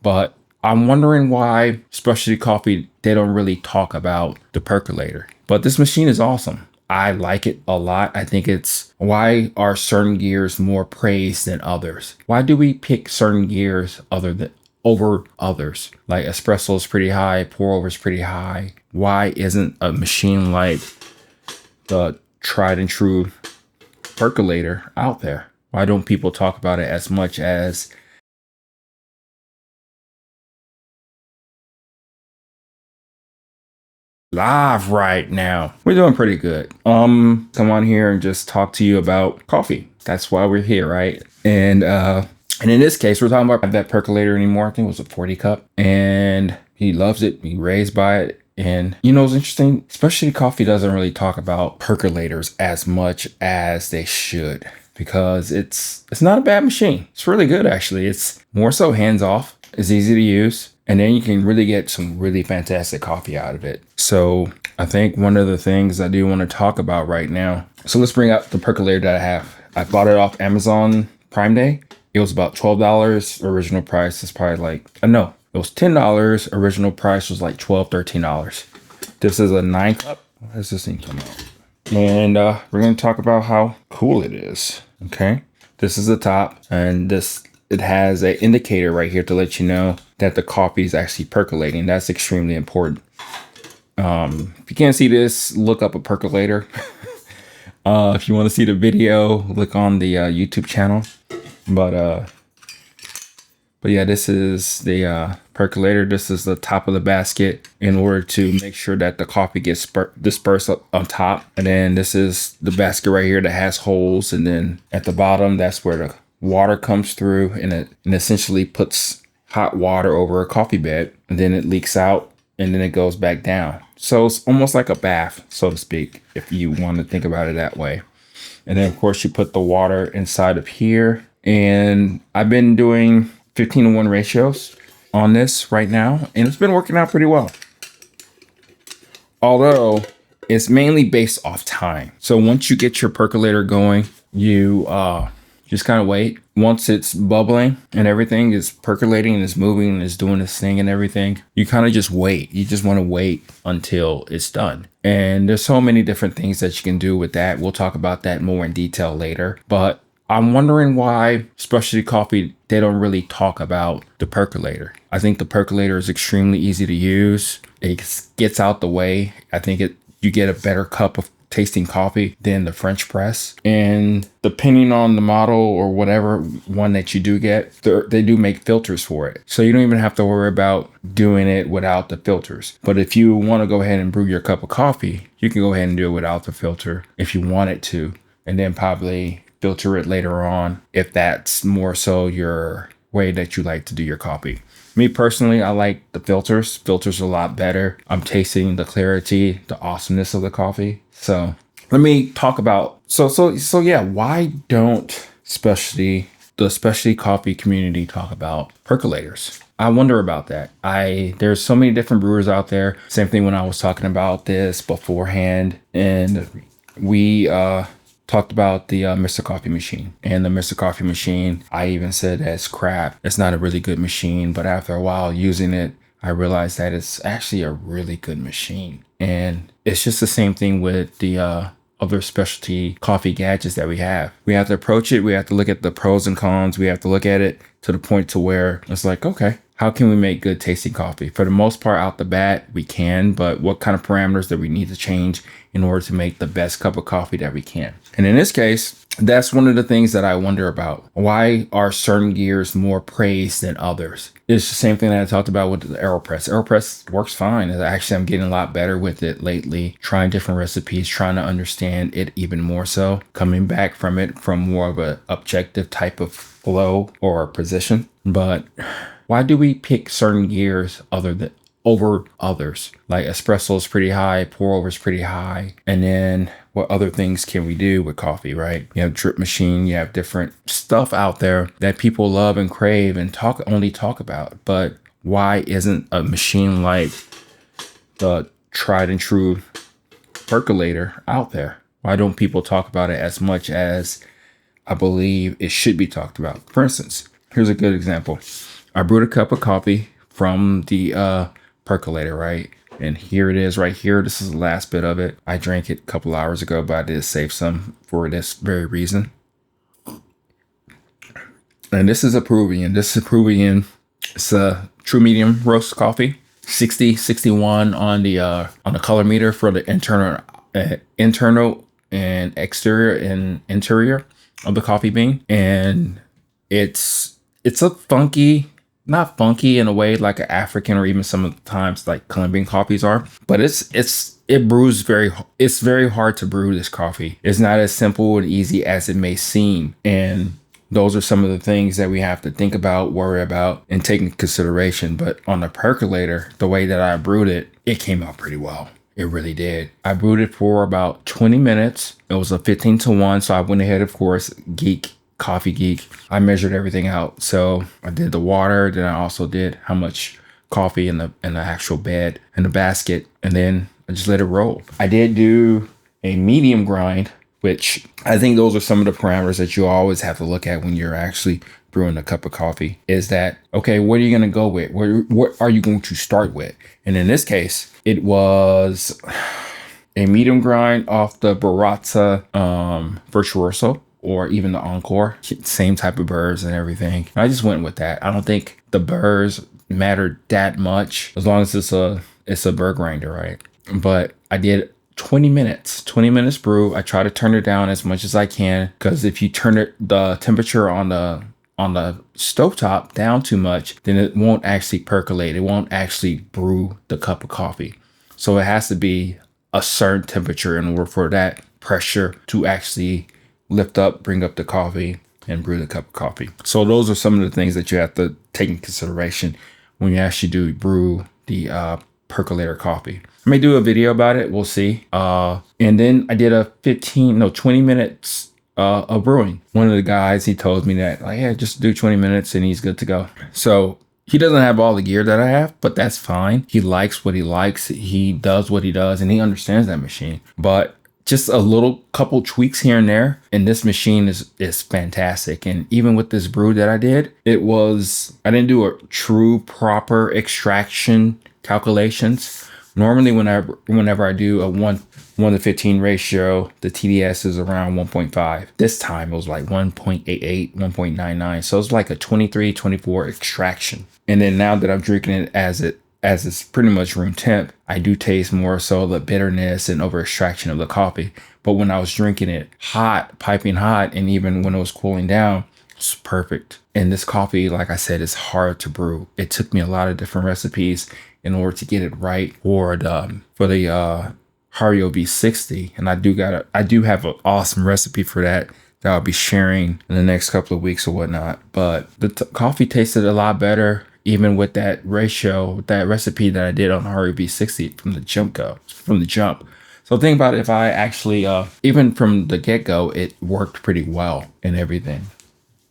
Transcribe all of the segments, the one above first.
But I'm wondering why specialty coffee, they don't really talk about the percolator. But this machine is awesome. I like it a lot. I think it's why are certain gears more praised than others? Why do we pick certain gears over others? Like espresso is pretty high, pour over is pretty high. Why isn't a machine like the tried and true percolator out there? Why don't people talk about it as much as live right now? We're doing pretty good. Come on here and just talk to you about coffee. That's why we're here, right? And in this case, we're talking about that percolator anymore. I think it was a 40 cup, and he loves it. He raised by it. And you know, it's interesting, especially coffee doesn't really talk about percolators as much as they should, because it's not a bad machine. It's really good, actually. It's more so hands off. It's easy to use. And then you can really get some really fantastic coffee out of it. So I think one of the things I do want to talk about right now. So let's bring up the percolator that I have. I bought it off Amazon Prime Day. It was about $12. Original price is probably like, no, it was $10. Original price was like $12, $13. This is a 9 cup. How does this thing come out? And we're going to talk about how cool it is. Okay. This is the top, and it has an indicator right here to let you know that the coffee is actually percolating. That's extremely important. If you can't see this, look up a percolator. If you want to see the video, look on the YouTube channel. But yeah, this is the percolator. This is the top of the basket in order to make sure that the coffee gets dispersed up on top. And then this is the basket right here that has holes. And then at the bottom, that's where the water comes through, and it essentially puts hot water over a coffee bed, and then it leaks out, and then it goes back down. So it's almost like a bath, so to speak, if you want to think about it that way. And then of course you put the water inside of here, and I've been doing 15:1 ratios on this right now, and it's been working out pretty well. Although it's mainly based off time. So once you get your percolator going, you just kind of wait. Once it's bubbling and everything is percolating and is moving and is doing its thing and everything, you kind of just wait. You just want to wait until it's done. And there's so many different things that you can do with that. We'll talk about that more in detail later. But I'm wondering why specialty coffee, they don't really talk about the percolator. I think the percolator is extremely easy to use. It gets out the way. I think you get a better cup of tasting coffee than the French press. And depending on the model or whatever one that you do get, they do make filters for it. So you don't even have to worry about doing it without the filters. But if you want to go ahead and brew your cup of coffee, you can go ahead and do it without the filter if you wanted to, and then probably filter it later on if that's more so your way that you like to do your coffee. Me personally, I like the filters. Filters are a lot better. I'm tasting the clarity, the awesomeness of the coffee. So let me talk about, so yeah, why don't the specialty coffee community talk about percolators? I wonder about that. There's so many different brewers out there. Same thing when I was talking about this beforehand, and we talked about the Mr. Coffee machine. And the Mr. Coffee machine, I even said that's crap. It's not a really good machine. But after a while using it, I realized that it's actually a really good machine. And it's just the same thing with the other specialty coffee gadgets that we have. We have to approach it. We have to look at the pros and cons. We have to look at it to the point to where it's like, okay, how can we make good tasting coffee? For the most part, out the bat, we can, but what kind of parameters do we need to change in order to make the best cup of coffee that we can? And in this case, that's one of the things that I wonder about. Why are certain gears more praised than others? It's the same thing that I talked about with the AeroPress. AeroPress works fine. Actually, I'm getting a lot better with it lately, trying different recipes, trying to understand it even more so, coming back from it from more of an objective type of flow or position. But why do we pick certain gears over others? Like espresso is pretty high, pour over is pretty high. And then what other things can we do with coffee, right? You have drip machine, you have different stuff out there that people love and crave and only talk about. But why isn't a machine like the tried and true percolator out there? Why don't people talk about it as much as I believe it should be talked about? For instance, here's a good example. I brewed a cup of coffee from the percolator, right? And here it is right here. This is the last bit of it. I drank it a couple hours ago, but I did save some for this very reason. And this is a Peruvian. This is a Peruvian. It's a true medium roast coffee. 60, 61 on the color meter for the internal and exterior and interior of the coffee bean. And it's a funky, not funky in a way like an African or even some of the times like Colombian coffees are, but it brews it's very hard to brew this coffee. It's not as simple and easy as it may seem. And those are some of the things that we have to think about, worry about, and take into consideration. But on the percolator, the way that I brewed it, it came out pretty well. It really did. I brewed it for about 20 minutes. It was a 15-1. So I went ahead, of course, coffee geek. I measured everything out. So I did the water. Then I also did how much coffee in the actual bed and the basket. And then I just let it roll. I did do a medium grind, which I think those are some of the parameters that you always have to look at when you're actually brewing a cup of coffee. Is that, okay, what are you going to go with? What are you going to start with? And in this case, it was a medium grind off the Baratza Virtuoso, or even the Encore. Same type of burrs and everything. I just went with that. I don't think the burrs mattered that much as long as it's a burr grinder, right? But I did 20 minutes brew. I try to turn it down as much as I can, because if you turn the temperature on the stovetop down too much, then it won't actually percolate. It won't actually brew the cup of coffee. So it has to be a certain temperature in order for that pressure to actually lift up, bring up the coffee, and brew the cup of coffee. So those are some of the things that you have to take in consideration when you actually do brew the percolator coffee. I may do a video about it. We'll see. And then I did a 20 minutes of brewing. One of the guys, he told me that, like, yeah, just do 20 minutes and he's good to go. So he doesn't have all the gear that I have, but that's fine. He likes what he likes. He does what he does, and he understands that machine. But just a little couple tweaks here and there, and this machine is fantastic. And even with this brew that I did, I didn't do a true proper extraction calculations. Normally whenever I do a 1:15 ratio, the TDS is around 1.5. This time it was like 1.88, 1.99. So it's like a 23, 24 extraction. And then now that I'm drinking it as it's pretty much room temp, I do taste more so the bitterness and over extraction of the coffee. But when I was drinking it hot, piping hot, and even when it was cooling down, it's perfect. And this coffee, like I said, is hard to brew. It took me a lot of different recipes in order to get it right for the Hario V60. And I do have an awesome recipe for that I'll be sharing in the next couple of weeks or whatnot. But the coffee tasted a lot better, even with that ratio, that recipe that I did on Hario V60 from the jump. So think about it, if I actually, even from the get-go, it worked pretty well and everything.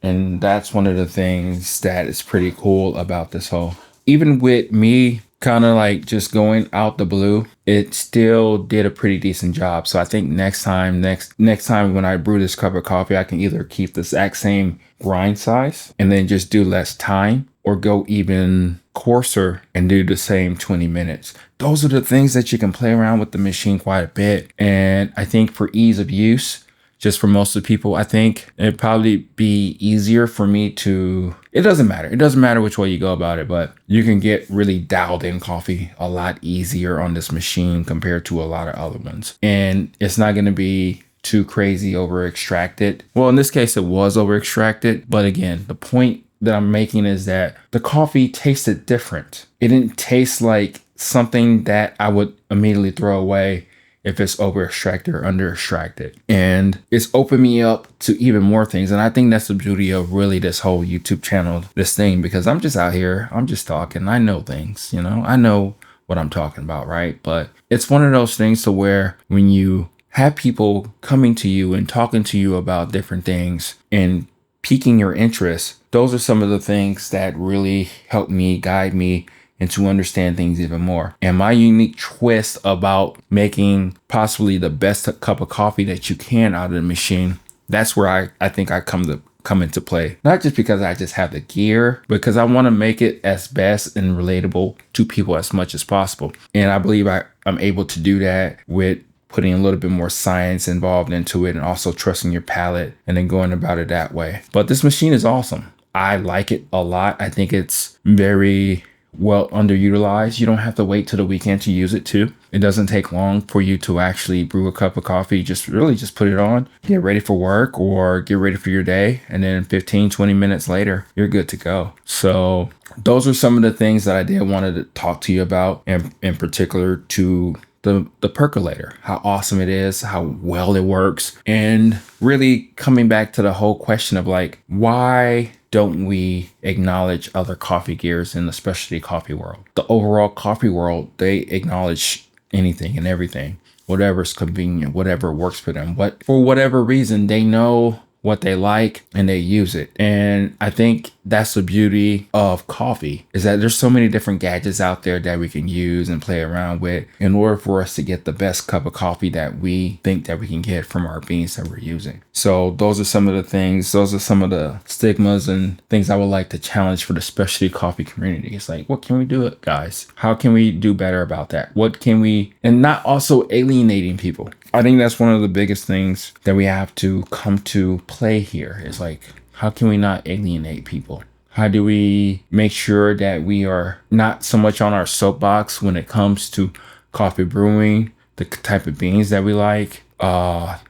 And that's one of the things that is pretty cool about this whole, even with me kind of like just going out the blue, it still did a pretty decent job. So I think next time when I brew this cup of coffee, I can either keep the exact same grind size and then just do less time, or go even coarser and do the same 20 minutes. Those are the things that you can play around with the machine quite a bit. And I think for ease of use, just for most of the people, I think it'd probably be easier for me to, it doesn't matter. It doesn't matter which way you go about it, but you can get really dialed in coffee a lot easier on this machine compared to a lot of other ones. And it's not going to be too crazy over extracted. Well, in this case, it was over extracted. But again, the point that I'm making is that the coffee tasted different. It didn't taste like something that I would immediately throw away if it's over extracted or under extracted. And it's opened me up to even more things. And I think that's the beauty of really this whole YouTube channel, this thing, because I'm just out here, I'm just talking. I know things, I know what I'm talking about, right? But it's one of those things to where when you have people coming to you and talking to you about different things and piquing your interest, those are some of the things that really help me, guide me, and to understand things even more. And my unique twist about making possibly the best cup of coffee that you can out of the machine, that's where I think I come come into play. Not just because I just have the gear, because I want to make it as best and relatable to people as much as possible. And I believe I'm able to do that with putting a little bit more science involved into it and also trusting your palate and then going about it that way. But this machine is awesome. I like it a lot. I think it's very well underutilized. You don't have to wait till the weekend to use it too. It doesn't take long for you to actually brew a cup of coffee. Just put it on, get ready for work or get ready for your day. And then 15, 20 minutes later, you're good to go. So those are some of the things that I did wanted to talk to you about, and in particular to the percolator, how awesome it is, how well it works, and really coming back to the whole question of like, why don't we acknowledge other coffee gears in the specialty coffee world? The overall coffee world, they acknowledge anything and everything, whatever's convenient, whatever works for them. But for whatever reason, they know what they like and they use it. And I think that's the beauty of coffee, is that there's so many different gadgets out there that we can use and play around with in order for us to get the best cup of coffee that we think that we can get from our beans that we're using. So those are some of the things, those are some of the stigmas and things I would like to challenge for the specialty coffee community. It's like, what can we do, guys? How can we do better about that? What can we, and not also alienating people. I think that's one of the biggest things that we have to come to play here, is like, how can we not alienate people? How do we make sure that we are not so much on our soapbox when it comes to coffee brewing, the type of beans that we like, our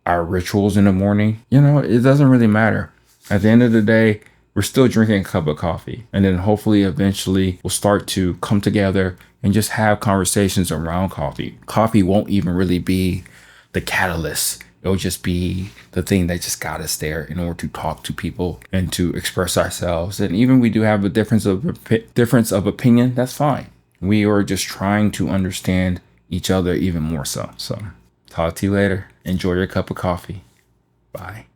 rituals in the morning? You know, it doesn't really matter. At the end of the day, we're still drinking a cup of coffee. And then hopefully eventually we'll start to come together and just have conversations around coffee. Coffee won't even really be the catalyst. It'll just be the thing that just got us there in order to talk to people and to express ourselves. And even we do have a difference of opinion, that's fine. We are just trying to understand each other even more so. So talk to you later. Enjoy your cup of coffee. Bye.